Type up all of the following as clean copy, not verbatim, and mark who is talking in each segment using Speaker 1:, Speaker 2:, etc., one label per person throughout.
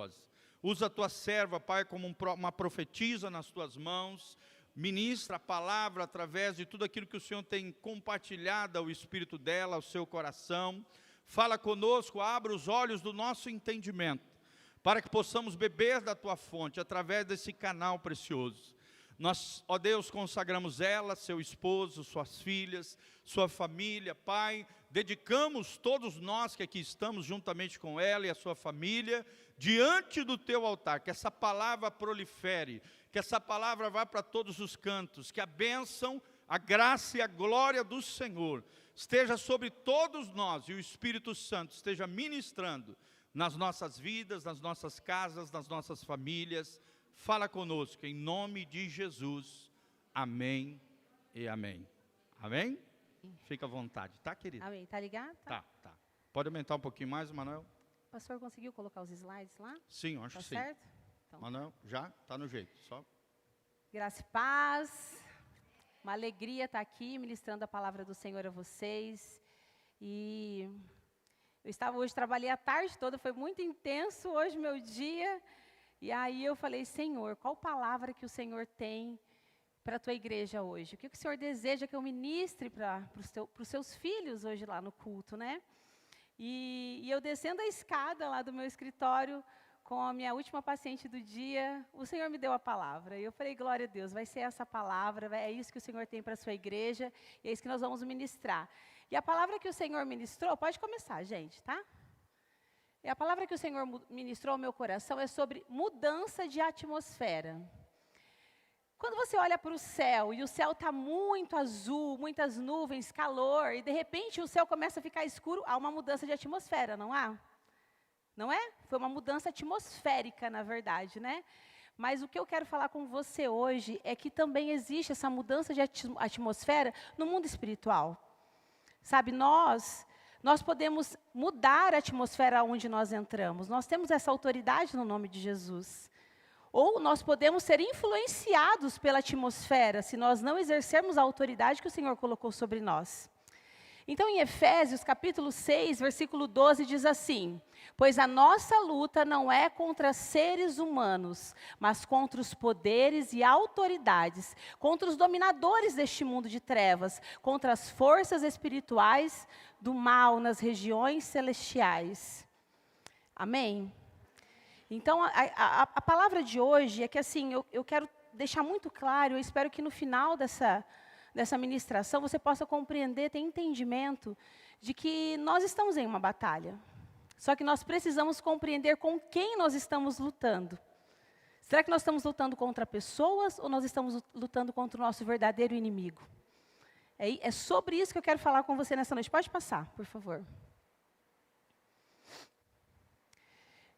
Speaker 1: misericórdia. Usa a tua serva, Pai, como uma profetisa nas tuas mãos. Ministra a palavra através de tudo aquilo que o Senhor tem compartilhado ao espírito dela, ao seu coração. Fala conosco, abra os olhos do nosso entendimento, para que possamos beber da tua fonte, através desse canal precioso. Nós, ó Deus, consagramos ela, seu esposo, suas filhas, sua família, Pai. Dedicamos todos nós que aqui estamos, juntamente com ela e a sua família, diante do teu altar. Que essa palavra prolifere, que essa palavra vá para todos os cantos, que a bênção, a graça e a glória do Senhor esteja sobre todos nós, e o Espírito Santo esteja ministrando nas nossas vidas, nas nossas casas, nas nossas famílias. Fala conosco, em nome de Jesus. Amém e amém. Amém? Fica à vontade, tá, querido?
Speaker 2: Amém. Tá ligado?
Speaker 1: Tá. Pode aumentar um pouquinho mais, Manuel?
Speaker 2: O pastor conseguiu colocar os slides lá?
Speaker 1: Sim, eu acho
Speaker 2: Tá
Speaker 1: que sim.
Speaker 2: certo? Então,
Speaker 1: Manuel, já? Tá no jeito, só.
Speaker 2: graça e paz. Uma alegria estar aqui ministrando a palavra do Senhor a vocês. E eu estava hoje, trabalhei a tarde toda, foi muito intenso hoje meu dia. E aí eu falei, Senhor, qual palavra que o Senhor tem para a tua igreja hoje? O que o Senhor deseja que eu ministre para os seus filhos hoje lá no culto, né? E eu descendo a escada lá do meu escritório, com a minha última paciente do dia, o Senhor me deu a palavra. E eu falei, glória a Deus, vai ser essa palavra, é isso que o Senhor tem para a sua igreja, e é isso que nós vamos ministrar. E a palavra que o Senhor ministrou, pode começar, gente, tá? E a palavra que o Senhor ministrou ao meu coração é sobre mudança de atmosfera. Quando você olha para o céu, e o céu está muito azul, muitas nuvens, calor, e de repente o céu começa a ficar escuro, há uma mudança de atmosfera, não há? Não é? Foi uma mudança atmosférica, na verdade, né? Mas o que eu quero falar com você hoje é que também existe essa mudança de atmosfera no mundo espiritual. Sabe, nós podemos mudar a atmosfera onde nós entramos. Nós temos essa autoridade no nome de Jesus. Ou nós podemos ser influenciados pela atmosfera, se nós não exercermos a autoridade que o Senhor colocou sobre nós. Então, em Efésios, capítulo 6, versículo 12, diz assim: pois a nossa luta não é contra seres humanos, mas contra os poderes e autoridades, contra os dominadores deste mundo de trevas, contra as forças espirituais do mal nas regiões celestiais. Amém? Então, a palavra de hoje é que, assim, eu quero deixar muito claro, eu espero que no final dessa ministração você possa compreender, ter entendimento de que nós estamos em uma batalha. Só que nós precisamos compreender com quem nós estamos lutando. Será que nós estamos lutando contra pessoas ou nós estamos lutando contra o nosso verdadeiro inimigo? É sobre isso que eu quero falar com você nessa noite. Pode passar, por favor.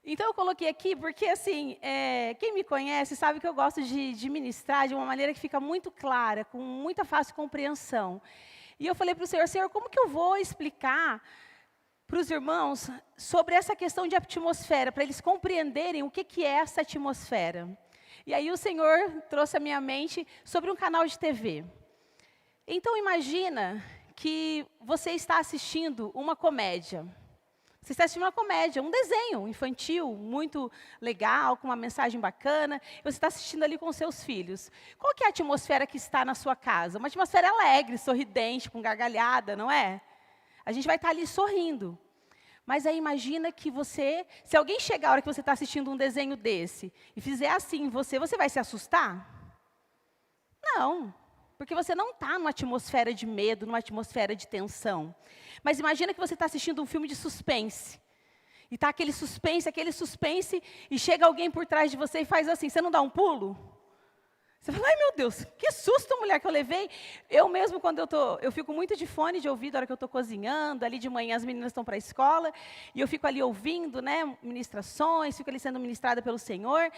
Speaker 2: Então, eu coloquei aqui porque, assim, quem me conhece sabe que eu gosto de ministrar de uma maneira que fica muito clara, com muita fácil compreensão. E eu falei para o Senhor, como que eu vou explicar para os irmãos sobre essa questão de atmosfera, para eles compreenderem o que é essa atmosfera? E aí o Senhor trouxe à minha mente sobre um canal de TV. Então, imagina que você está assistindo uma comédia. Você está assistindo uma comédia, um desenho infantil, muito legal, com uma mensagem bacana. Você está assistindo ali com seus filhos. Qual que é a atmosfera que está na sua casa? Uma atmosfera alegre, sorridente, com gargalhada, não é? A gente vai estar ali sorrindo. Mas aí imagina que se alguém chegar a hora que você está assistindo um desenho desse, e fizer assim em você vai se assustar? Não. Porque você não está numa atmosfera de medo, numa atmosfera de tensão. Mas imagina que você está assistindo um filme de suspense. E está aquele suspense, e chega alguém por trás de você e faz assim, você não dá um pulo? Você fala, ai meu Deus, que susto, mulher, que eu levei. Eu mesmo, quando eu fico muito de fone de ouvido, na hora que eu estou cozinhando, ali de manhã as meninas estão para a escola, e eu fico ali ouvindo, né, ministrações, fico ali sendo ministrada pelo Senhor.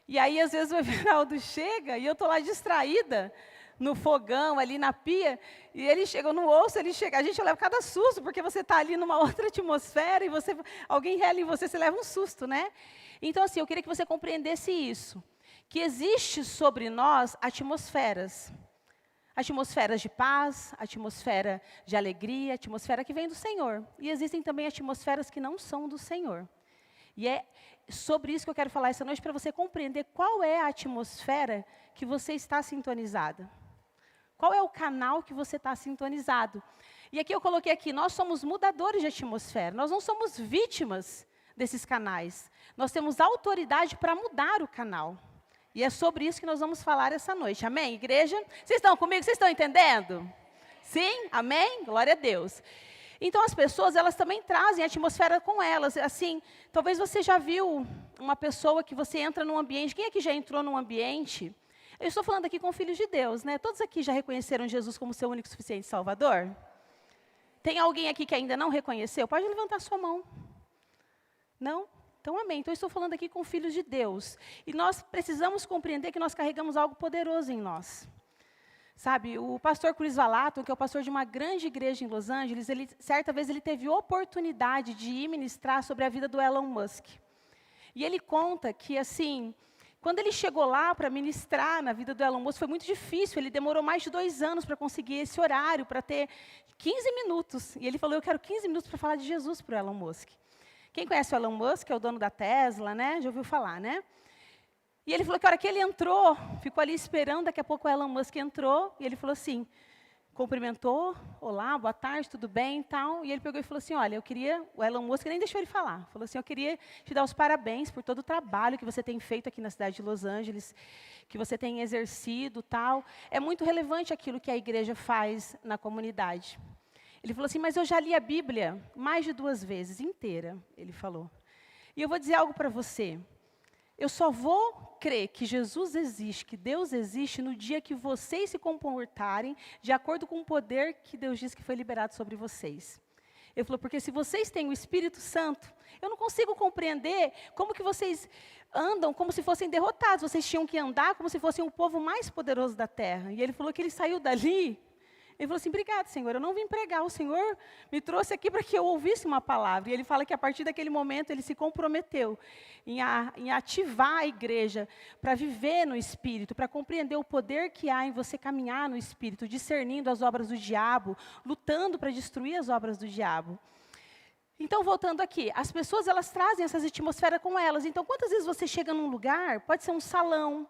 Speaker 2: E aí, às vezes, o Everaldo chega, e eu estou lá distraída, no fogão, ali na pia, e ele chega, eu não ouço, ele chega, a gente leva cada susto, porque você está ali numa outra atmosfera, e alguém rela em você, você leva um susto, né? Então, assim, eu queria que você compreendesse isso, que existe sobre nós atmosferas. Atmosferas de paz, atmosfera de alegria, atmosfera que vem do Senhor. E existem também atmosferas que não são do Senhor. E é sobre isso que eu quero falar essa noite, para você compreender qual é a atmosfera que você está sintonizada. Qual é o canal que você está sintonizado? E aqui eu coloquei aqui, nós somos mudadores de atmosfera, nós não somos vítimas desses canais. Nós temos autoridade para mudar o canal. E é sobre isso que nós vamos falar essa noite. Amém, igreja? Vocês estão comigo? Vocês estão entendendo? Sim? Amém? Glória a Deus. Então, as pessoas, elas também trazem a atmosfera com elas. Assim, talvez você já viu uma pessoa que você entra num ambiente. Quem aqui já entrou num ambiente? Eu estou falando aqui com filhos de Deus, né? Todos aqui já reconheceram Jesus como seu único e suficiente Salvador? Tem alguém aqui que ainda não reconheceu? Pode levantar sua mão. Não? Então, amém. Então, eu estou falando aqui com filhos de Deus. E nós precisamos compreender que nós carregamos algo poderoso em nós. Sabe, o pastor Chris Valato, que é o pastor de uma grande igreja em Los Angeles, certa vez ele teve oportunidade de ir ministrar sobre a vida do Elon Musk. E ele conta que, assim, quando ele chegou lá para ministrar na vida do Elon Musk, foi muito difícil. Ele demorou mais de 2 anos para conseguir esse horário, para ter 15 minutos. E ele falou, eu quero 15 minutos para falar de Jesus para o Elon Musk. Quem conhece o Elon Musk, é o dono da Tesla, né? Já ouviu falar, né? E ele falou que a hora que ele entrou, ficou ali esperando, daqui a pouco o Elon Musk entrou, e ele falou assim, cumprimentou, olá, boa tarde, tudo bem e tal. E ele pegou e falou assim, olha, o Elon Musk nem deixou ele falar. Falou assim, eu queria te dar os parabéns por todo o trabalho que você tem feito aqui na cidade de Los Angeles, que você tem exercido tal. É muito relevante aquilo que a igreja faz na comunidade. Ele falou assim, mas eu já li a Bíblia mais de 2 vezes, inteira, ele falou. E eu vou dizer algo para você. Eu só vou crer que Jesus existe, que Deus existe, no dia que vocês se comportarem de acordo com o poder que Deus diz que foi liberado sobre vocês. Ele falou, porque se vocês têm o Espírito Santo, eu não consigo compreender como que vocês andam como se fossem derrotados. Vocês tinham que andar como se fossem o povo mais poderoso da terra. E ele falou que ele saiu dali. Ele falou assim, obrigado, Senhor, eu não vim pregar, o Senhor me trouxe aqui para que eu ouvisse uma palavra. E ele fala que a partir daquele momento ele se comprometeu em ativar a igreja para viver no Espírito, para compreender o poder que há em você caminhar no Espírito, discernindo as obras do diabo, lutando para destruir as obras do diabo. Então, voltando aqui, as pessoas elas trazem essas atmosferas com elas. Então, quantas vezes você chega num lugar, pode ser um salão,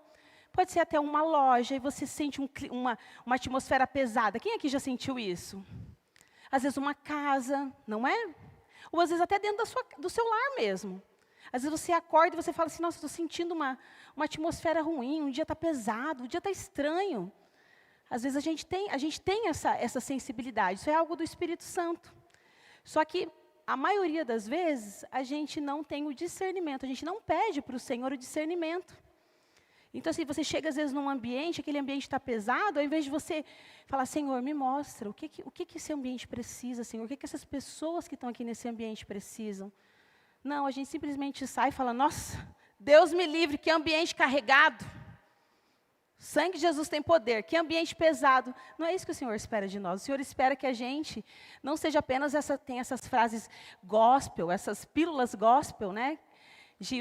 Speaker 2: pode ser até uma loja, e você sente uma atmosfera pesada. Quem aqui já sentiu isso? Às vezes uma casa, não é? Ou às vezes até dentro do seu lar mesmo. Às vezes você acorda e você fala assim, nossa, estou sentindo uma atmosfera ruim, um dia está pesado, um dia está estranho. Às vezes a gente tem essa sensibilidade, isso é algo do Espírito Santo. Só que, a maioria das vezes, a gente não tem o discernimento, a gente não pede para o Senhor o discernimento. Então, assim, você chega às vezes num ambiente, aquele ambiente está pesado, ao invés de você falar, Senhor, me mostra, o que esse ambiente precisa, Senhor? O que essas pessoas que estão aqui nesse ambiente precisam? Não, a gente simplesmente sai e fala, nossa, Deus me livre, que ambiente carregado. O sangue de Jesus tem poder, que ambiente pesado. Não é isso que o Senhor espera de nós. O Senhor espera que a gente não seja apenas tem essas frases gospel, essas pílulas gospel, né?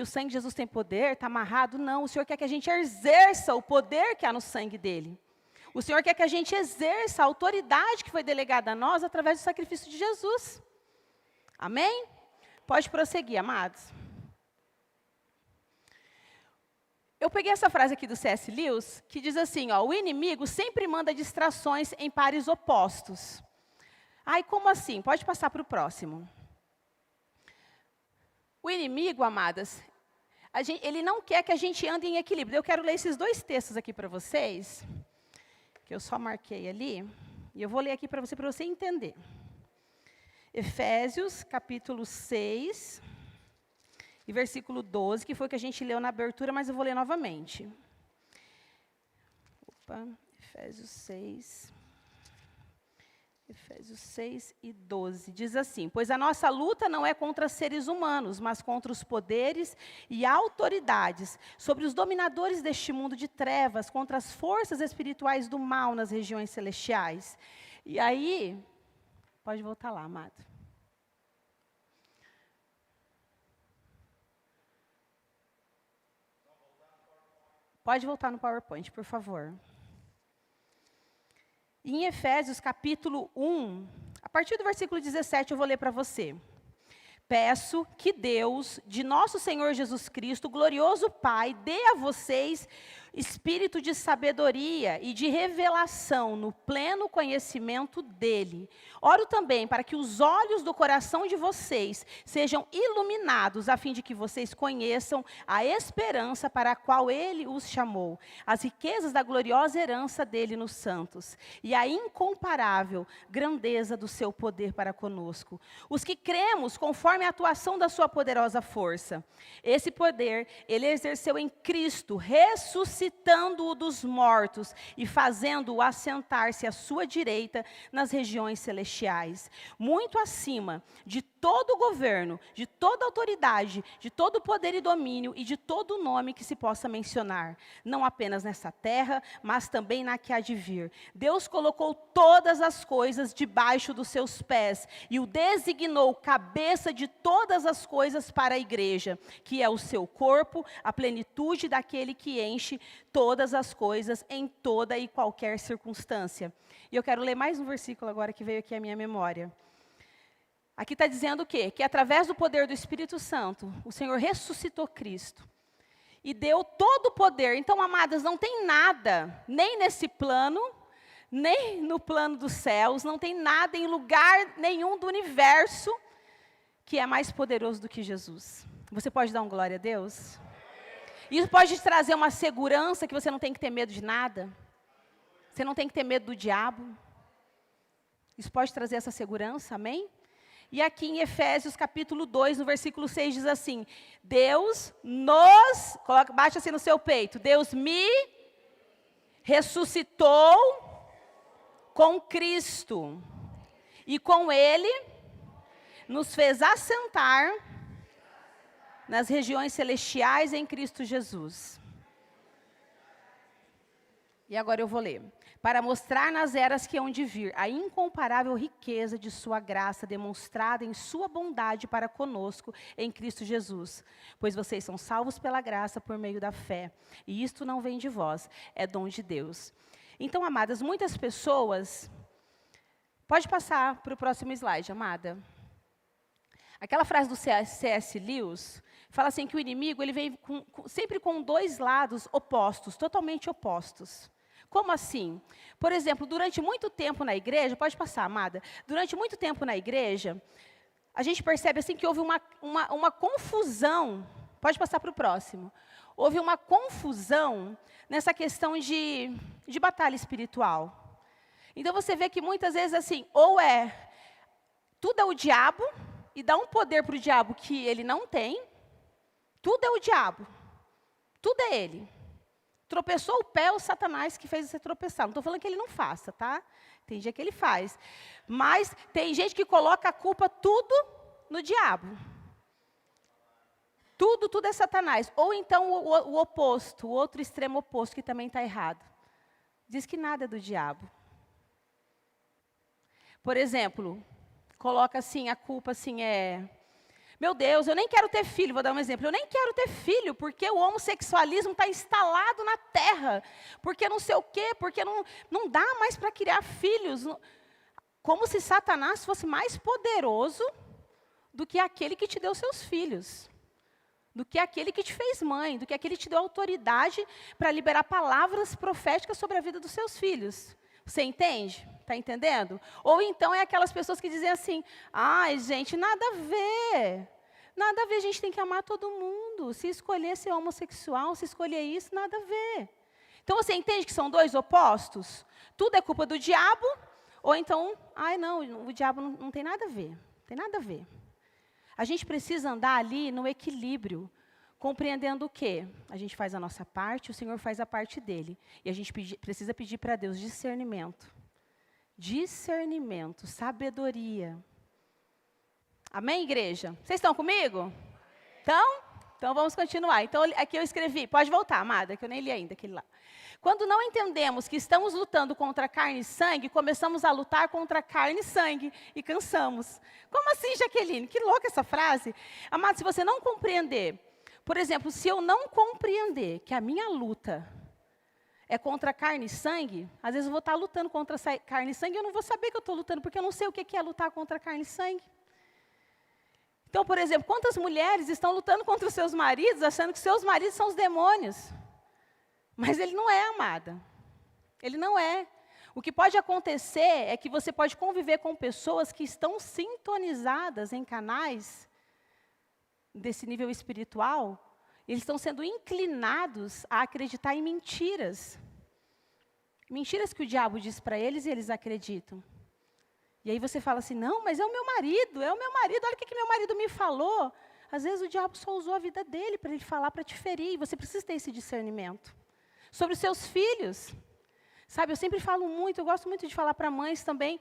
Speaker 2: O sangue de Jesus tem poder, está amarrado. Não, o Senhor quer que a gente exerça o poder que há no sangue dele. O Senhor quer que a gente exerça a autoridade que foi delegada a nós através do sacrifício de Jesus. Amém? Pode prosseguir, amados. Eu peguei essa frase aqui do C.S. Lewis, que diz assim, ó, o inimigo sempre manda distrações em pares opostos. Ai, como assim? Pode passar para o próximo. O inimigo, amadas, ele não quer que a gente ande em equilíbrio. Eu quero ler esses 2 textos aqui para vocês, que eu só marquei ali, e eu vou ler aqui para você entender. Efésios, capítulo 6, e versículo 12, que foi o que a gente leu na abertura, mas eu vou ler novamente. Efésios 6 e 12, diz assim, pois a nossa luta não é contra seres humanos, mas contra os poderes e autoridades, sobre os dominadores deste mundo de trevas, contra as forças espirituais do mal nas regiões celestiais. E aí, pode voltar lá, amado. Pode voltar no PowerPoint, por favor. Em Efésios, capítulo 1, a partir do versículo 17, eu vou ler para você. Peço que Deus, de nosso Senhor Jesus Cristo, o glorioso Pai, dê a vocês espírito de sabedoria e de revelação no pleno conhecimento dele. Oro também para que os olhos do coração de vocês sejam iluminados, a fim de que vocês conheçam a esperança para a qual ele os chamou, as riquezas da gloriosa herança dele nos santos, e a incomparável grandeza do seu poder para conosco, os que cremos conforme a atuação da sua poderosa força. Esse poder ele exerceu em Cristo, ressuscitando-o dos mortos e fazendo-o assentar-se à sua direita nas regiões celestiais, muito acima de todo governo, de toda autoridade, de todo poder e domínio e de todo nome que se possa mencionar, não apenas nessa terra, mas também na que há de vir. Deus colocou todas as coisas debaixo dos seus pés e o designou cabeça de todas as coisas para a igreja, que é o seu corpo, a plenitude daquele que enche todas as coisas em toda e qualquer circunstância. E eu quero ler mais um versículo agora que veio aqui à minha memória. Aqui está dizendo o quê? Que através do poder do Espírito Santo, o Senhor ressuscitou Cristo e deu todo o poder. Então, amadas, não tem nada, nem nesse plano, nem no plano dos céus, não tem nada em lugar nenhum do universo que é mais poderoso do que Jesus. Você pode dar um glória a Deus? Isso pode te trazer uma segurança que você não tem que ter medo de nada. Você não tem que ter medo do diabo. Isso pode trazer essa segurança, amém? E aqui em Efésios capítulo 2, no versículo 6, diz assim: Deus nos, baixa assim no seu peito, Deus me ressuscitou com Cristo, e com Ele nos fez assentar nas regiões celestiais em Cristo Jesus. E agora eu vou ler. Para mostrar nas eras que hão de vir a incomparável riqueza de sua graça demonstrada em sua bondade para conosco em Cristo Jesus. Pois vocês são salvos pela graça por meio da fé. E isto não vem de vós, é dom de Deus. Então, amadas, muitas pessoas... Pode passar para o próximo slide, amada. Aquela frase do C.S. Lewis fala assim que o inimigo ele vem sempre com dois lados opostos, totalmente opostos. Como assim? Por exemplo, durante muito tempo na igreja, pode passar, amada, durante muito tempo na igreja, a gente percebe assim que houve uma confusão, pode passar para o próximo, houve uma confusão nessa questão de batalha espiritual. Então você vê que muitas vezes assim, ou tudo é o diabo, e dá um poder para o diabo que ele não tem, tudo é o diabo, tudo é ele. Tropeçou o pé, o Satanás que fez você tropeçar. Não estou falando que ele não faça, tá? Tem dia que ele faz. Mas tem gente que coloca a culpa tudo no diabo. Tudo é Satanás. Ou então o oposto, o outro extremo oposto, que também está errado. Diz que nada é do diabo. Por exemplo, coloca assim, a culpa assim meu Deus, eu nem quero ter filho, vou dar um exemplo, eu nem quero ter filho, porque o homossexualismo está instalado na terra, porque não sei o quê, porque não dá mais para criar filhos, como se Satanás fosse mais poderoso do que aquele que te deu seus filhos, do que aquele que te fez mãe, do que aquele que te deu autoridade para liberar palavras proféticas sobre a vida dos seus filhos. Você entende? Está entendendo? Ou então é aquelas pessoas que dizem assim, ai gente, nada a ver, a gente tem que amar todo mundo, se escolher ser homossexual, se escolher isso, nada a ver. Então você entende que são dois opostos? Tudo é culpa do diabo, ou então, ai não, o diabo não tem nada a ver, não tem nada a ver. A gente precisa andar ali no equilíbrio, compreendendo o quê? A gente faz a nossa parte, o Senhor faz a parte dele. E a gente precisa pedir para Deus discernimento. Discernimento, sabedoria. Amém, igreja? Vocês estão comigo? Então vamos continuar. Então, aqui eu escrevi, pode voltar, amada, que eu nem li ainda aquele lá. Quando não entendemos que estamos lutando contra carne e sangue, começamos a lutar contra carne e sangue e cansamos. Como assim, Jaqueline? Que louca essa frase. Amada, se você não compreender, por exemplo, se eu não compreender que a minha luta é contra carne e sangue, às vezes eu vou estar lutando contra carne e sangue e eu não vou saber que eu estou lutando, porque eu não sei o que é lutar contra carne e sangue. Então, por exemplo, quantas mulheres estão lutando contra os seus maridos, achando que seus maridos são os demônios? Mas ele não é, amada. Ele não é. O que pode acontecer é que você pode conviver com pessoas que estão sintonizadas em canais desse nível espiritual, eles estão sendo inclinados a acreditar em mentiras. Mentiras que o diabo diz para eles e eles acreditam. E aí você fala assim, não, mas é o meu marido, olha o que meu marido me falou. Às vezes o diabo só usou a vida dele para ele falar, para te ferir, e você precisa ter esse discernimento. Sobre os seus filhos, sabe, eu sempre falo muito, eu gosto muito de falar para mães também,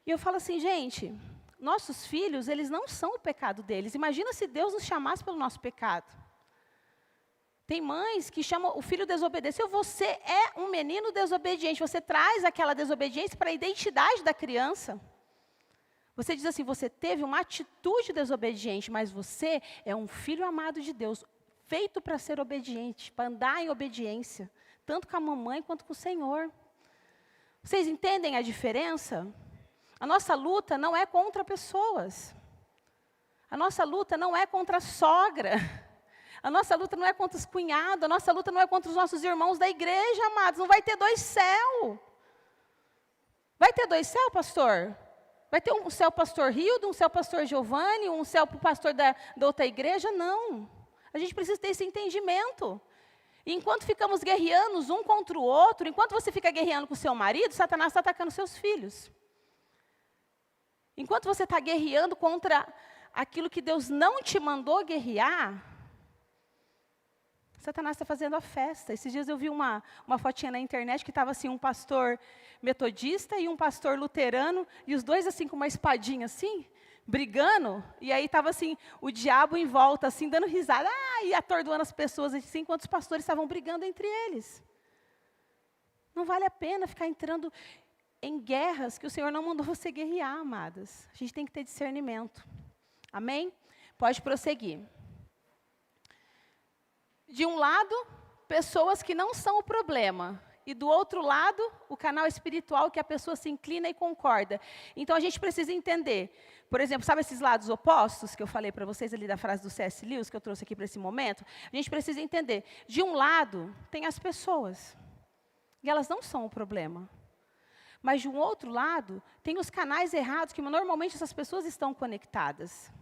Speaker 2: e eu falo assim, gente, nossos filhos, eles não são o pecado deles, imagina se Deus nos chamasse pelo nosso pecado. Tem mães que chamam o filho desobedeceu, você é um menino desobediente, você traz aquela desobediência para a identidade da criança. Você diz assim, você teve uma atitude desobediente, mas você é um filho amado de Deus, feito para ser obediente, para andar em obediência, tanto com a mamãe quanto com o Senhor. Vocês entendem a diferença? A nossa luta não é contra pessoas. A nossa luta não é contra a sogra. A nossa luta não é contra os cunhados, a nossa luta não é contra os nossos irmãos da igreja, amados. Não vai ter 2 céus. Vai ter 2 céus, pastor? Vai ter um céu pastor Rildo, um céu pastor Giovanni, um céu para o pastor da outra igreja? Não. A gente precisa ter esse entendimento. E enquanto ficamos guerreando um contra o outro, enquanto você fica guerreando com o seu marido, Satanás está atacando seus filhos. Enquanto você está guerreando contra aquilo que Deus não te mandou guerrear, Satanás está fazendo a festa. Esses dias eu vi uma fotinha na internet que estava assim, um pastor metodista e um pastor luterano, e os dois assim com uma espadinha assim, brigando, e aí estava assim, o diabo em volta, assim, dando risada, e atordoando as pessoas, assim, enquanto os pastores estavam brigando entre eles. Não vale a pena ficar entrando em guerras que o Senhor não mandou você guerrear, amadas. A gente tem que ter discernimento. Amém? Pode prosseguir. De um lado, pessoas que não são o problema. E do outro lado, o canal espiritual que a pessoa se inclina e concorda. Então, a gente precisa entender. Por exemplo, sabe esses lados opostos que eu falei para vocês ali da frase do C.S. Lewis, que eu trouxe aqui para esse momento? A gente precisa entender. De um lado, tem as pessoas. E elas não são o problema. Mas, de um outro lado, tem os canais errados que normalmente essas pessoas estão conectadas.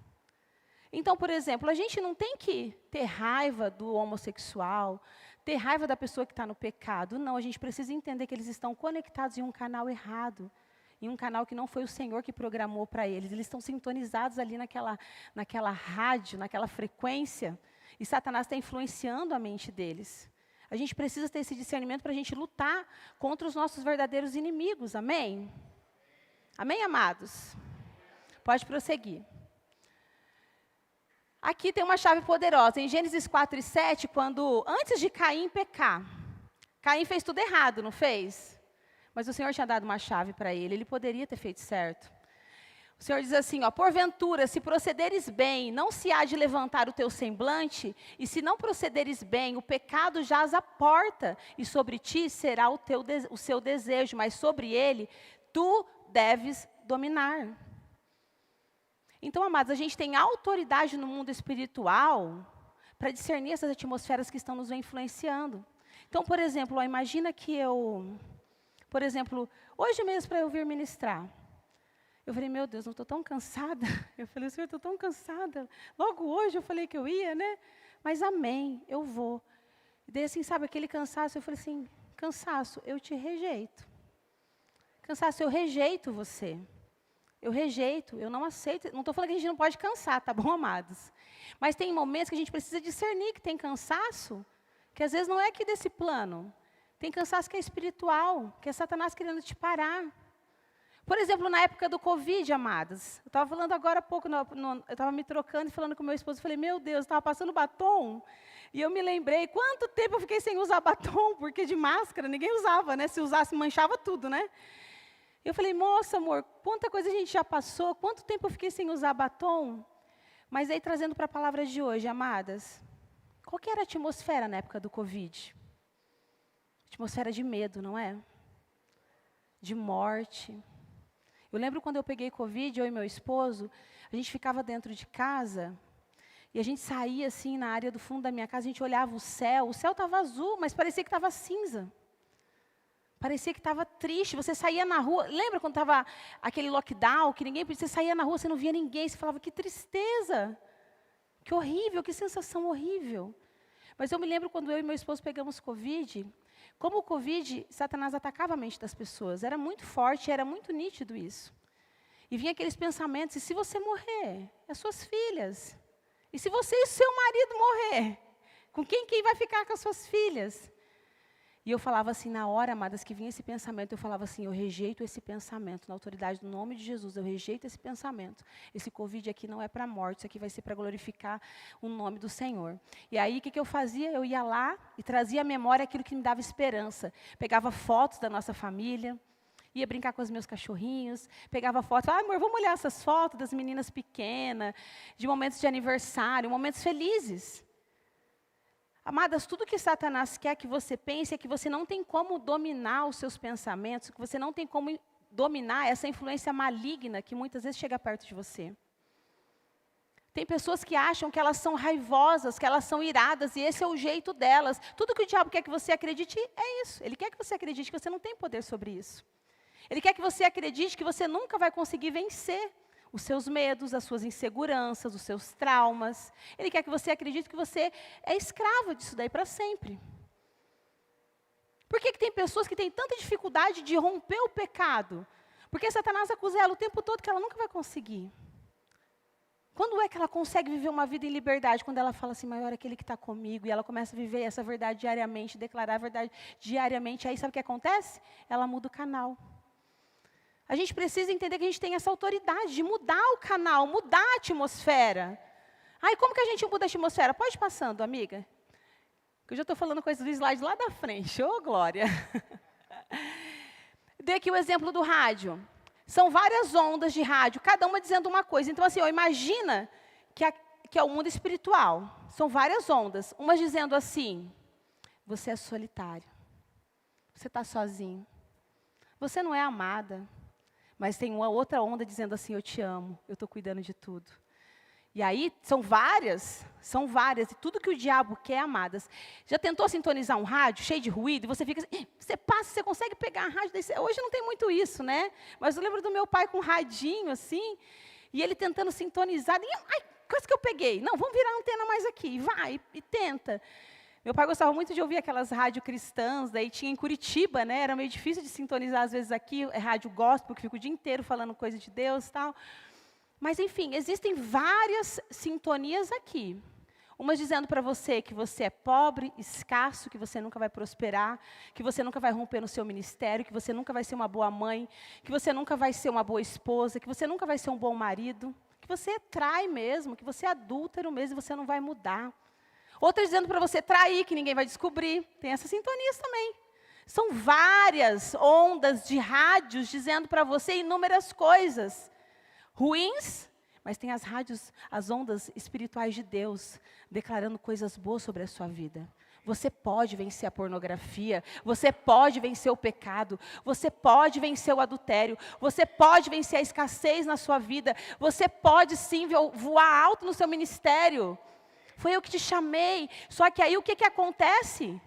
Speaker 2: Então, por exemplo, a gente não tem que ter raiva do homossexual, ter raiva da pessoa que está no pecado. Não, a gente precisa entender que eles estão conectados em um canal errado, em um canal que não foi o Senhor que programou para eles. Eles estão sintonizados ali naquela rádio, naquela frequência, e Satanás está influenciando a mente deles. A gente precisa ter esse discernimento para a gente lutar contra os nossos verdadeiros inimigos. Amém? Amém, amados? Pode prosseguir. Aqui tem uma chave poderosa. Em Gênesis 4 e 7, antes de Caim pecar, Caim fez tudo errado, não fez? Mas o Senhor tinha dado uma chave para ele, ele poderia ter feito certo. O Senhor diz assim, porventura, se procederes bem, não se há de levantar o teu semblante, e se não procederes bem, o pecado jaz à porta, e sobre ti será o seu desejo, mas sobre ele tu deves dominar. Então, amados, a gente tem autoridade no mundo espiritual para discernir essas atmosferas que estão nos influenciando. Então, por exemplo, imagina que hoje mesmo para eu vir ministrar, eu falei, meu Deus, eu estou tão cansada. Eu falei, Senhor, eu estou tão cansada. Logo hoje eu falei que eu ia, né? Mas amém, eu vou. E daí assim, sabe, aquele cansaço, eu falei assim, cansaço, eu te rejeito. Cansaço, eu rejeito você. Eu rejeito, eu não aceito. Não estou falando que a gente não pode cansar, tá bom, amados? Mas tem momentos que a gente precisa discernir que tem cansaço, que às vezes não é aqui desse plano. Tem cansaço que é espiritual, que é Satanás querendo te parar. Por exemplo, na época do Covid, amados, eu estava falando agora há pouco, eu estava me trocando e falando com meu esposo, eu falei, meu Deus, eu estava passando batom, e eu me lembrei, quanto tempo eu fiquei sem usar batom, porque de máscara ninguém usava, né? Se usasse, manchava tudo, né? Eu falei, moça, amor, quanta coisa a gente já passou, quanto tempo eu fiquei sem usar batom? Mas aí, trazendo para a palavra de hoje, amadas, qual que era a atmosfera na época do Covid? Atmosfera de medo, não é? De morte. Eu lembro quando eu peguei Covid, eu e meu esposo, a gente ficava dentro de casa, e a gente saía assim na área do fundo da minha casa, a gente olhava o céu estava azul, mas parecia que estava cinza. Parecia que estava triste, você saía na rua, lembra quando estava aquele lockdown, que ninguém podia, você saía na rua, você não via ninguém, você falava, que tristeza, que horrível, que sensação horrível. Mas eu me lembro quando eu e meu esposo pegamos Covid, como o Covid, Satanás atacava a mente das pessoas, era muito forte, era muito nítido isso. E vinha aqueles pensamentos, e se você morrer, as suas filhas? E se você e seu marido morrer, com quem vai ficar com as suas filhas? E eu falava assim, na hora, amadas, que vinha esse pensamento, eu falava assim, eu rejeito esse pensamento, na autoridade do nome de Jesus, eu rejeito esse pensamento. Esse Covid aqui não é para morte, isso aqui vai ser para glorificar o nome do Senhor. E aí, o que eu fazia? Eu ia lá e trazia à memória aquilo que me dava esperança. Pegava fotos da nossa família, ia brincar com os meus cachorrinhos, pegava fotos, amor, vamos olhar essas fotos das meninas pequenas, de momentos de aniversário, momentos felizes. Amadas, tudo que Satanás quer que você pense é que você não tem como dominar os seus pensamentos, que você não tem como dominar essa influência maligna que muitas vezes chega perto de você. Tem pessoas que acham que elas são raivosas, que elas são iradas, e esse é o jeito delas. Tudo que o diabo quer que você acredite é isso. Ele quer que você acredite que você não tem poder sobre isso. Ele quer que você acredite que você nunca vai conseguir vencer os seus medos, as suas inseguranças, os seus traumas. Ele quer que você acredite que você é escravo disso daí para sempre. Por que tem pessoas que têm tanta dificuldade de romper o pecado? Porque Satanás acusa ela o tempo todo que ela nunca vai conseguir. Quando é que ela consegue viver uma vida em liberdade? Quando ela fala assim, maior é aquele que está comigo, e ela começa a viver essa verdade diariamente, declarar a verdade diariamente, aí sabe o que acontece? Ela muda o canal. A gente precisa entender que a gente tem essa autoridade de mudar o canal, mudar a atmosfera. Ai, como que a gente muda a atmosfera? Pode ir passando, amiga. Que eu já estou falando coisa do slide lá da frente. Ô, glória. Dei aqui o exemplo do rádio. São várias ondas de rádio, cada uma dizendo uma coisa. Então, assim, imagina que é o mundo espiritual. São várias ondas. Umas dizendo assim, você é solitário. Você está sozinho. Você não é amada. Mas tem uma outra onda dizendo assim, eu te amo, eu estou cuidando de tudo. E aí, são várias, e tudo que o diabo quer, amadas. Já tentou sintonizar um rádio cheio de ruído, e você fica assim, você passa, você consegue pegar a rádio, hoje não tem muito isso, né? Mas eu lembro do meu pai com um radinho, assim, e ele tentando sintonizar, e, ai, coisa que eu peguei, não, vamos virar a antena mais aqui, e vai, e tenta. Meu pai gostava muito de ouvir aquelas rádios cristãs, daí tinha em Curitiba, né? Era meio difícil de sintonizar, às vezes, aqui, é rádio gospel, que fica o dia inteiro falando coisa de Deus e tal. Mas, enfim, existem várias sintonias aqui. Umas dizendo para você que você é pobre, escasso, que você nunca vai prosperar, que você nunca vai romper no seu ministério, que você nunca vai ser uma boa mãe, que você nunca vai ser uma boa esposa, que você nunca vai ser um bom marido, que você trai mesmo, que você é adúltero mesmo e você não vai mudar. Outras dizendo para você trair, que ninguém vai descobrir. Tem essas sintonias também. São várias ondas de rádios dizendo para você inúmeras coisas ruins, mas tem as rádios, as ondas espirituais de Deus, declarando coisas boas sobre a sua vida. Você pode vencer a pornografia, você pode vencer o pecado, você pode vencer o adultério, você pode vencer a escassez na sua vida, você pode sim voar alto no seu ministério. Foi eu que te chamei. Só que aí o que acontece?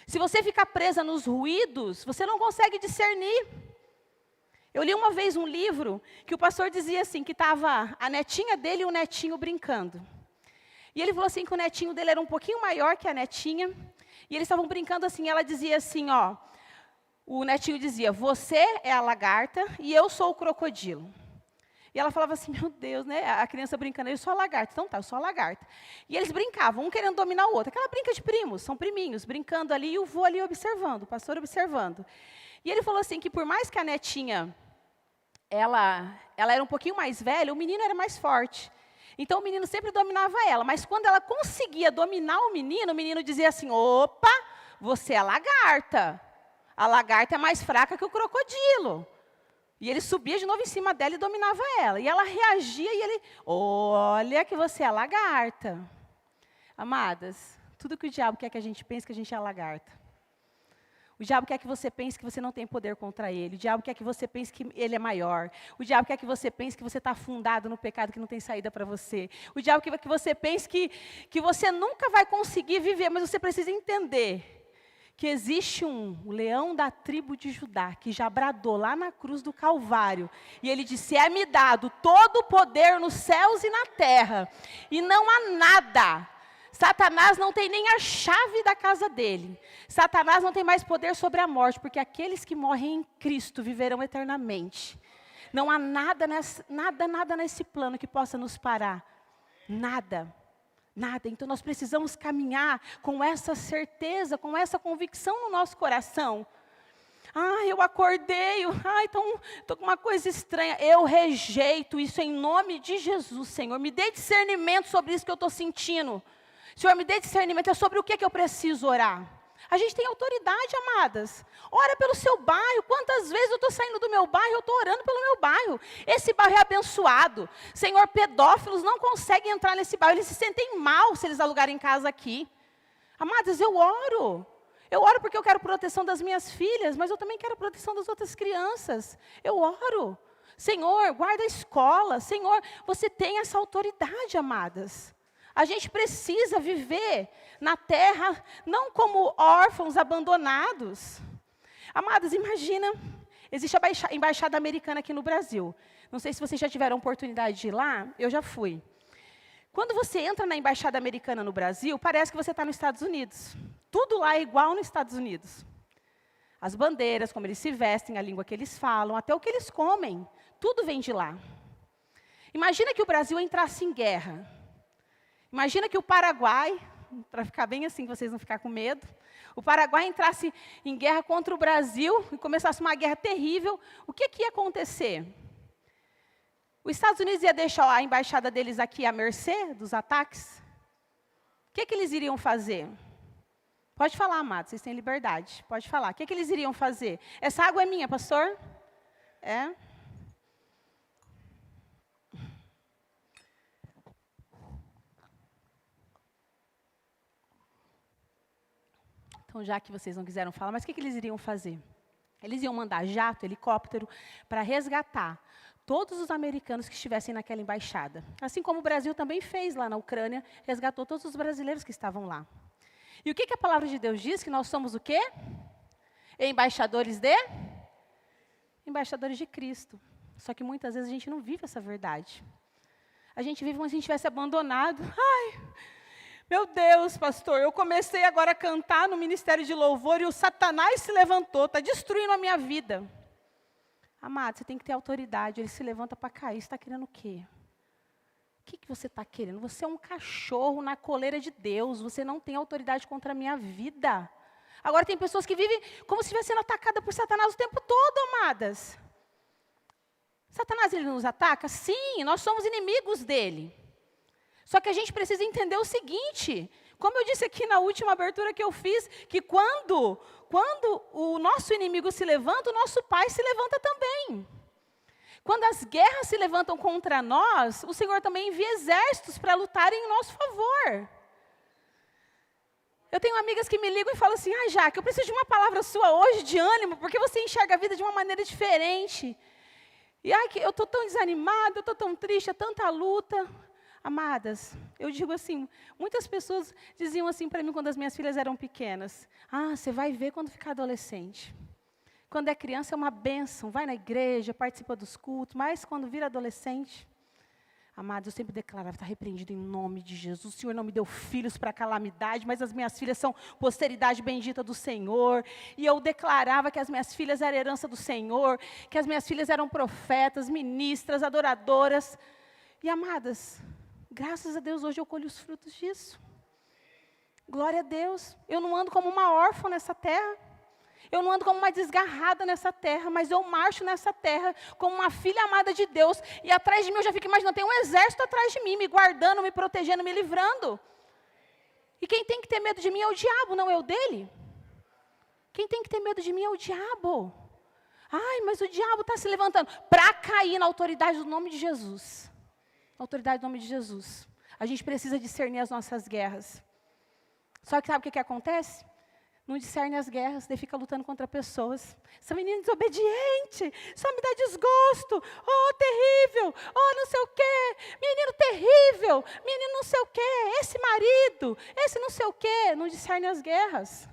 Speaker 2: Se você ficar presa nos ruídos, você não consegue discernir. Eu li uma vez um livro que o pastor dizia assim, que estava a netinha dele e o netinho brincando. E ele falou assim que o netinho dele era um pouquinho maior que a netinha. E eles estavam brincando assim, ela dizia assim, ó. O netinho dizia, você é a lagarta e eu sou o crocodilo. E ela falava assim, meu Deus, né? A criança brincando, eu sou a lagarta. Então tá, eu sou a lagarta. E eles brincavam, um querendo dominar o outro. Aquela brinca de primos, são priminhos, brincando ali, e o vô ali observando, o pastor observando. E ele falou assim, que por mais que a netinha, ela era um pouquinho mais velha, o menino era mais forte. Então o menino sempre dominava ela. Mas quando ela conseguia dominar o menino dizia assim, opa, você é a lagarta. A lagarta é mais fraca que o crocodilo. E ele subia de novo em cima dela e dominava ela. E ela reagia e ele, olha que você é a lagarta. Amadas, tudo que o diabo quer que a gente pense que a gente é a lagarta. O diabo quer que você pense que você não tem poder contra ele. O diabo quer que você pense que ele é maior. O diabo quer que você pense que você está afundado no pecado, que não tem saída para você. O diabo quer que você pense que você nunca vai conseguir viver, mas você precisa entender que existe o leão da tribo de Judá, que já bradou lá na cruz do Calvário. E ele disse, é-me dado todo o poder nos céus e na terra. E não há nada. Satanás não tem nem a chave da casa dele. Satanás não tem mais poder sobre a morte, porque aqueles que morrem em Cristo viverão eternamente. Não há nada nesse plano que possa nos parar. Nada. Nada. Então nós precisamos caminhar com essa certeza, com essa convicção no nosso coração. Eu acordei, estou com uma coisa estranha. Eu rejeito isso em nome de Jesus, Senhor. Me dê discernimento sobre isso que eu estou sentindo. Senhor, me dê discernimento, é sobre o que eu preciso orar. A gente tem autoridade, amadas. Ora pelo seu bairro. Quantas vezes eu estou saindo do meu bairro, eu estou orando pelo meu bairro. Esse bairro é abençoado. Senhor, pedófilos não conseguem entrar nesse bairro. Eles se sentem mal se eles alugarem casa aqui. Amadas, eu oro. Eu oro porque eu quero proteção das minhas filhas, mas eu também quero proteção das outras crianças. Eu oro. Senhor, guarda a escola. Senhor, você tem essa autoridade, amadas. A gente precisa viver na terra, não como órfãos abandonados. Amadas, imagina, existe a embaixada americana aqui no Brasil. Não sei se vocês já tiveram oportunidade de ir lá, eu já fui. Quando você entra na embaixada americana no Brasil, parece que você está nos Estados Unidos. Tudo lá é igual nos Estados Unidos. As bandeiras, como eles se vestem, a língua que eles falam, até o que eles comem, tudo vem de lá. Imagina que o Brasil entrasse em guerra. Imagina que o Paraguai, para ficar bem assim, vocês não ficarem com medo, o Paraguai entrasse em guerra contra o Brasil e começasse uma guerra terrível, o que ia acontecer? Os Estados Unidos ia deixar a embaixada deles aqui à mercê dos ataques? O que eles iriam fazer? Pode falar, amados, vocês têm liberdade, pode falar. O que eles iriam fazer? Essa água é minha, pastor? É? Então, já que vocês não quiseram falar, mas o que eles iriam fazer? Eles iam mandar jato, helicóptero, para resgatar todos os americanos que estivessem naquela embaixada. Assim como o Brasil também fez lá na Ucrânia, resgatou todos os brasileiros que estavam lá. E o que a palavra de Deus diz? Que nós somos o quê? Embaixadores de? Embaixadores de Cristo. Só que muitas vezes a gente não vive essa verdade. A gente vive como se a gente tivesse abandonado. Meu Deus, pastor, eu comecei agora a cantar no ministério de louvor e o Satanás se levantou, está destruindo a minha vida. Amado, você tem que ter autoridade, ele se levanta para cair, você está querendo o quê? O que você está querendo? Você é um cachorro na coleira de Deus, você não tem autoridade contra a minha vida. Agora tem pessoas que vivem como se estivesse sendo atacada por Satanás o tempo todo, amadas. Satanás, ele nos ataca? Sim, nós somos inimigos dele. Só que a gente precisa entender o seguinte, como eu disse aqui na última abertura que eu fiz, que quando o nosso inimigo se levanta, o nosso Pai se levanta também. Quando as guerras se levantam contra nós, o Senhor também envia exércitos para lutarem em nosso favor. Eu tenho amigas que me ligam e falam assim, Jaque, eu preciso de uma palavra sua hoje de ânimo, porque você enxerga a vida de uma maneira diferente. E eu estou tão desanimada, eu estou tão triste, é tanta luta. Amadas, eu digo assim, muitas pessoas diziam assim para mim quando as minhas filhas eram pequenas, você vai ver quando ficar adolescente. Quando é criança é uma bênção, vai na igreja, participa dos cultos, mas quando vira adolescente, amados, eu sempre declarava, está repreendido em nome de Jesus, o Senhor não me deu filhos para calamidade, mas as minhas filhas são posteridade bendita do Senhor, e eu declarava que as minhas filhas eram herança do Senhor, que as minhas filhas eram profetas, ministras, adoradoras, e amadas, graças a Deus, hoje eu colho os frutos disso. Glória a Deus. Eu não ando como uma órfã nessa terra. Eu não ando como uma desgarrada nessa terra, mas eu marcho nessa terra como uma filha amada de Deus. E atrás de mim, eu já fico imaginando, tem um exército atrás de mim, me guardando, me protegendo, me livrando. E quem tem que ter medo de mim é o diabo, não é o dele. Quem tem que ter medo de mim é o diabo. Mas o diabo está se levantando para cair na autoridade do nome de Jesus. Autoridade do nome de Jesus. A gente precisa discernir as nossas guerras. Só que sabe o que acontece? Não discerne as guerras, daí fica lutando contra pessoas. Essa menina desobediente, só me dá desgosto. Oh, terrível. Oh, não sei o quê. Menino terrível. Menino não sei o quê. Esse marido, esse não sei o quê. Não discerne as guerras.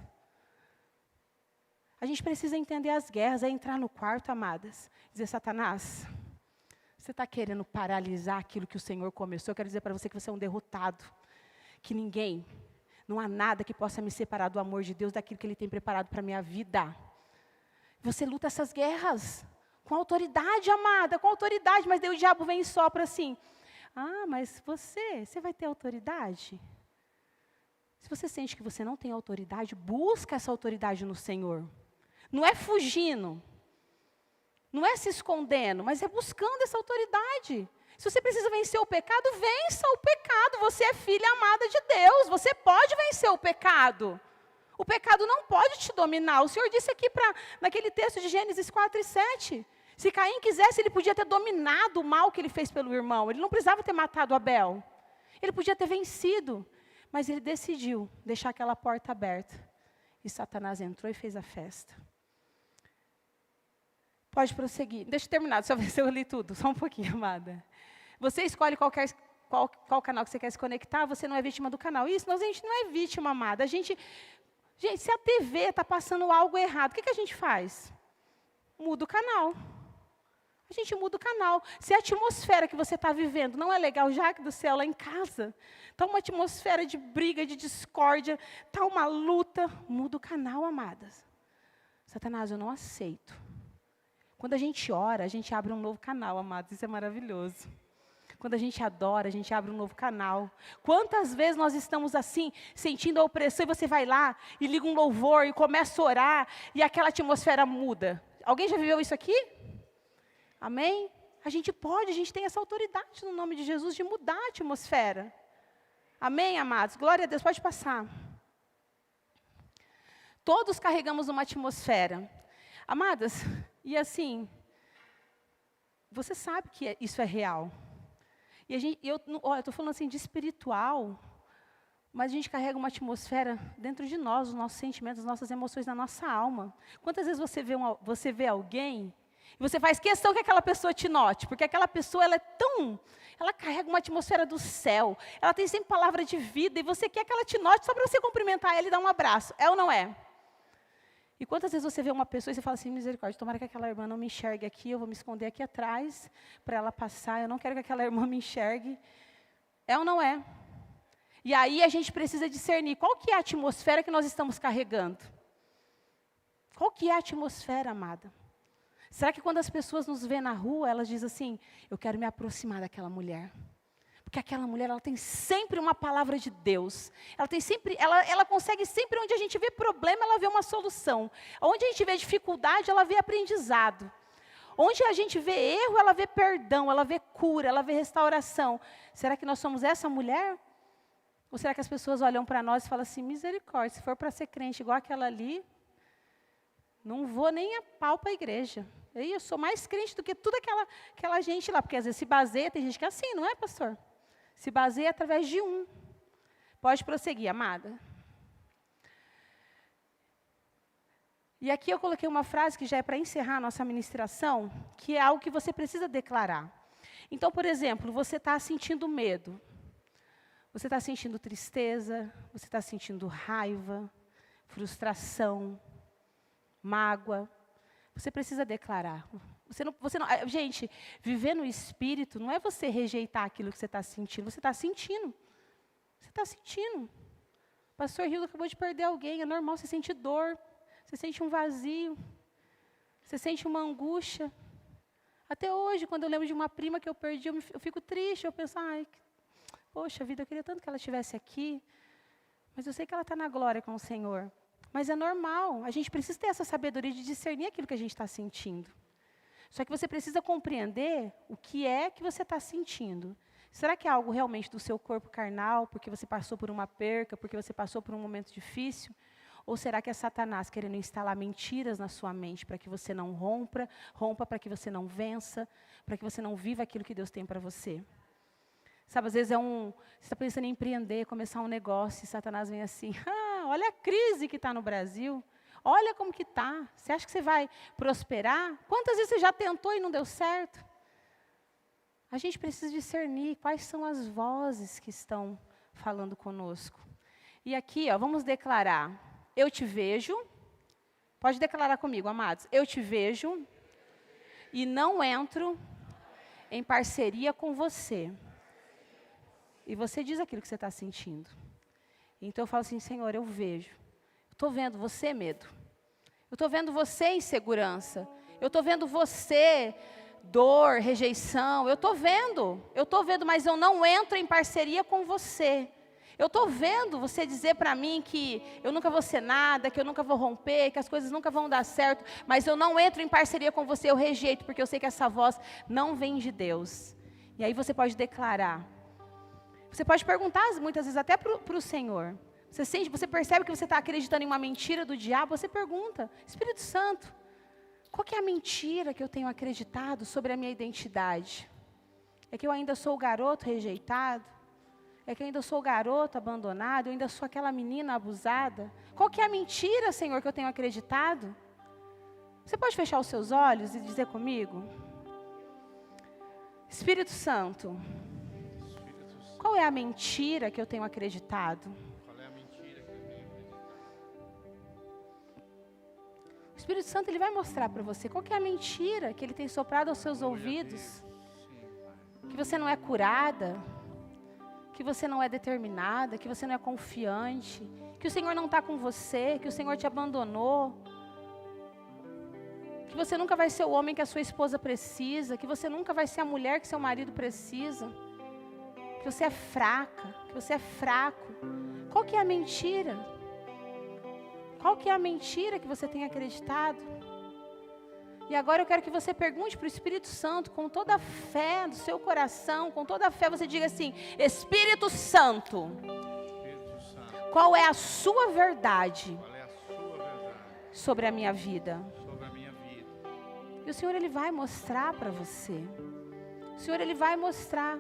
Speaker 2: A gente precisa entender as guerras, é entrar no quarto, amadas. Dizer, Satanás, você está querendo paralisar aquilo que o Senhor começou? Eu quero dizer para você que você é um derrotado. Que ninguém... Não há nada que possa me separar do amor de Deus, daquilo que Ele tem preparado para a minha vida. Você luta essas guerras com autoridade, amada, com autoridade. Mas daí o diabo vem e sopra assim. Ah, mas você vai ter autoridade? Se você sente que você não tem autoridade, busca essa autoridade no Senhor. Não é fugindo, não é se escondendo, mas é buscando essa autoridade. Se você precisa vencer o pecado, vença o pecado. Você é filha amada de Deus. Você pode vencer o pecado. O pecado não pode te dominar. O Senhor disse aqui, naquele texto de Gênesis 4 e 7. Se Caim quisesse, ele podia ter dominado o mal que ele fez pelo irmão. Ele não precisava ter matado Abel. Ele podia ter vencido. Mas ele decidiu deixar aquela porta aberta. E Satanás entrou e fez a festa. Pode prosseguir. Deixa eu terminar, deixa eu ver se eu li tudo. Só um pouquinho, amada. Você escolhe qual canal que você quer se conectar, você não é vítima do canal. Isso, a gente não é vítima, amada. Gente, se a TV está passando algo errado, o que a gente faz? Muda o canal. A gente muda o canal. Se a atmosfera que você está vivendo não é legal, já que do céu lá em casa, está uma atmosfera de briga, de discórdia, está uma luta, muda o canal, amadas. Satanás, eu não aceito. Quando a gente ora, a gente abre um novo canal, amados. Isso é maravilhoso. Quando a gente adora, a gente abre um novo canal. Quantas vezes nós estamos assim, sentindo a opressão, e você vai lá e liga um louvor e começa a orar, e aquela atmosfera muda. Alguém já viveu isso aqui? Amém? A gente tem essa autoridade no nome de Jesus de mudar a atmosfera. Amém, amados? Glória a Deus, pode passar. Todos carregamos uma atmosfera. Amadas, e assim, você sabe que isso é real. E eu estou falando assim de espiritual, mas a gente carrega uma atmosfera dentro de nós, os nossos sentimentos, as nossas emoções, na nossa alma. Quantas vezes você vê alguém, e você faz questão que aquela pessoa te note, porque aquela pessoa, ela carrega uma atmosfera do céu, ela tem sempre palavra de vida, e você quer que ela te note só para você cumprimentar ela e dar um abraço. É ou não é? E quantas vezes você vê uma pessoa e você fala assim, misericórdia, tomara que aquela irmã não me enxergue aqui, eu vou me esconder aqui atrás para ela passar, eu não quero que aquela irmã me enxergue. É ou não é? E aí a gente precisa discernir qual que é a atmosfera que nós estamos carregando. Qual que é a atmosfera, amada? Será que quando as pessoas nos veem na rua, elas dizem assim, eu quero me aproximar daquela mulher? Porque aquela mulher, ela tem sempre uma palavra de Deus. Ela consegue sempre, onde a gente vê problema, ela vê uma solução. Onde a gente vê dificuldade, ela vê aprendizado. Onde a gente vê erro, ela vê perdão, ela vê cura, ela vê restauração. Será que nós somos essa mulher? Ou será que as pessoas olham para nós e falam assim, misericórdia, se for para ser crente igual aquela ali, não vou nem a pau para a igreja. Eu sou mais crente do que toda aquela gente lá. Porque às vezes se baseia, tem gente que é assim, não é, pastor? Se baseia através de um. Pode prosseguir, amada. E aqui eu coloquei uma frase que já é para encerrar a nossa ministração, que é algo que você precisa declarar. Então, por exemplo, você está sentindo medo. Você está sentindo tristeza, você está sentindo raiva, frustração, mágoa. Você precisa declarar. Gente, viver no Espírito não é você rejeitar aquilo que você está sentindo. Você está sentindo. Você está sentindo. O pastor Hildo acabou de perder alguém. É normal, você sente dor. Você sente um vazio. Você sente uma angústia. Até hoje, quando eu lembro de uma prima que eu perdi, eu fico triste. Eu penso, poxa vida, eu queria tanto que ela estivesse aqui. Mas eu sei que ela está na glória com o Senhor. Mas é normal. A gente precisa ter essa sabedoria de discernir aquilo que a gente está sentindo. Só que você precisa compreender o que é que você está sentindo. Será que é algo realmente do seu corpo carnal, porque você passou por uma perca, porque você passou por um momento difícil? Ou será que é Satanás querendo instalar mentiras na sua mente para que você não rompa para que você não vença, para que você não viva aquilo que Deus tem para você? Sabe, às vezes você está pensando em empreender, começar um negócio, e Satanás vem assim, olha a crise que está no Brasil. Olha como que está. Você acha que você vai prosperar? Quantas vezes você já tentou e não deu certo? A gente precisa discernir quais são as vozes que estão falando conosco. E aqui, vamos declarar. Eu te vejo. Pode declarar comigo, amados. Eu te vejo e não entro em parceria com você. E você diz aquilo que você está sentindo. Então eu falo assim, Senhor, eu vejo. Estou vendo você, medo. Eu estou vendo você, insegurança. Eu estou vendo você, dor, rejeição. Eu estou vendo, mas eu não entro em parceria com você. Eu estou vendo você dizer para mim que eu nunca vou ser nada, que eu nunca vou romper, que as coisas nunca vão dar certo, mas eu não entro em parceria com você, eu rejeito, porque eu sei que essa voz não vem de Deus. E aí você pode declarar. Você pode perguntar muitas vezes até para o Senhor. Você percebe que você está acreditando em uma mentira do diabo, você pergunta, Espírito Santo, qual que é a mentira que eu tenho acreditado sobre a minha identidade? É que eu ainda sou o garoto rejeitado? É que eu ainda sou o garoto abandonado? Eu ainda sou aquela menina abusada? Qual que é a mentira, Senhor, que eu tenho acreditado? Você pode fechar os seus olhos e dizer comigo? Espírito Santo, qual é a mentira que eu tenho acreditado? O Espírito Santo, ele vai mostrar para você qual que é a mentira que ele tem soprado aos seus ouvidos. Que você não é curada, que você não é determinada, que você não é confiante, que o Senhor não está com você, que o Senhor te abandonou, que você nunca vai ser o homem que a sua esposa precisa, que você nunca vai ser a mulher que seu marido precisa, que você é fraca, que você é fraco. Qual que é a mentira? Qual que é a mentira que você tem acreditado? E agora eu quero que você pergunte para o Espírito Santo, com toda a fé do seu coração, com toda a fé, você diga assim, Espírito Santo, qual é a sua verdade sobre a minha vida? E o Senhor, ele vai mostrar para você. O Senhor, ele vai mostrar.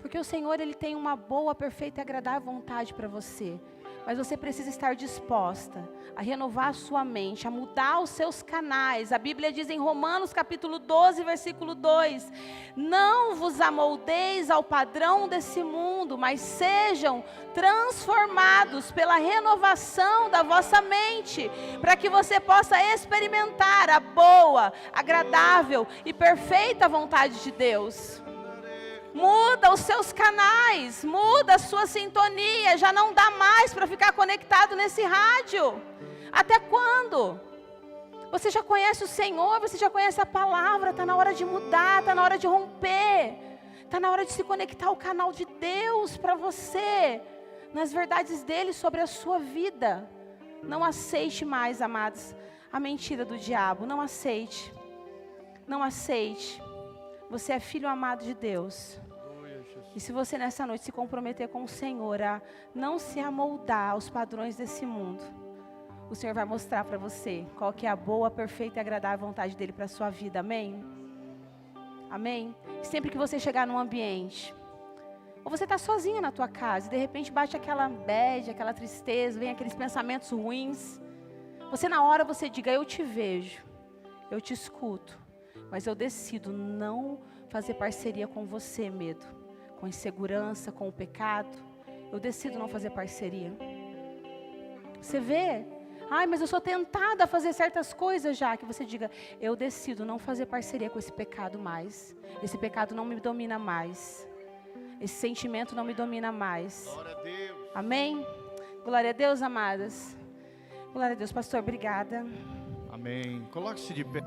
Speaker 2: Porque o Senhor, ele tem uma boa, perfeita e agradável vontade para você. Mas você precisa estar disposta a renovar a sua mente, a mudar os seus canais. A Bíblia diz em Romanos capítulo 12, versículo 2, não vos amoldeis ao padrão desse mundo, mas sejam transformados pela renovação da vossa mente, para que você possa experimentar a boa, agradável e perfeita vontade de Deus. Muda os seus canais, muda a sua sintonia, já não dá mais para ficar conectado nesse rádio. Até quando? Você já conhece o Senhor, você já conhece a palavra, está na hora de mudar, está na hora de romper, está na hora de se conectar ao canal de Deus para você, nas verdades dele sobre a sua vida. Não aceite mais, amados, a mentira do diabo, não aceite, não aceite. Você é filho amado de Deus. E se você nessa noite se comprometer com o Senhor a não se amoldar aos padrões desse mundo, o Senhor vai mostrar para você qual que é a boa, perfeita e agradável vontade dele para a sua vida, amém? Amém? Sempre que você chegar num ambiente, ou você está sozinho na tua casa, e de repente bate aquela bad, aquela tristeza, vem aqueles pensamentos ruins, você na hora você diga, eu te vejo, eu te escuto, mas eu decido não fazer parceria com você, medo, com insegurança, com o pecado. Eu decido não fazer parceria. Você vê? Ai, mas eu sou tentada a fazer certas coisas já. Que você diga, eu decido não fazer parceria com esse pecado mais. Esse pecado não me domina mais. Esse sentimento não me domina mais. Glória a Deus. Amém? Glória a Deus, amadas. Glória a Deus, pastor, obrigada.
Speaker 1: Amém. Coloque-se de pé.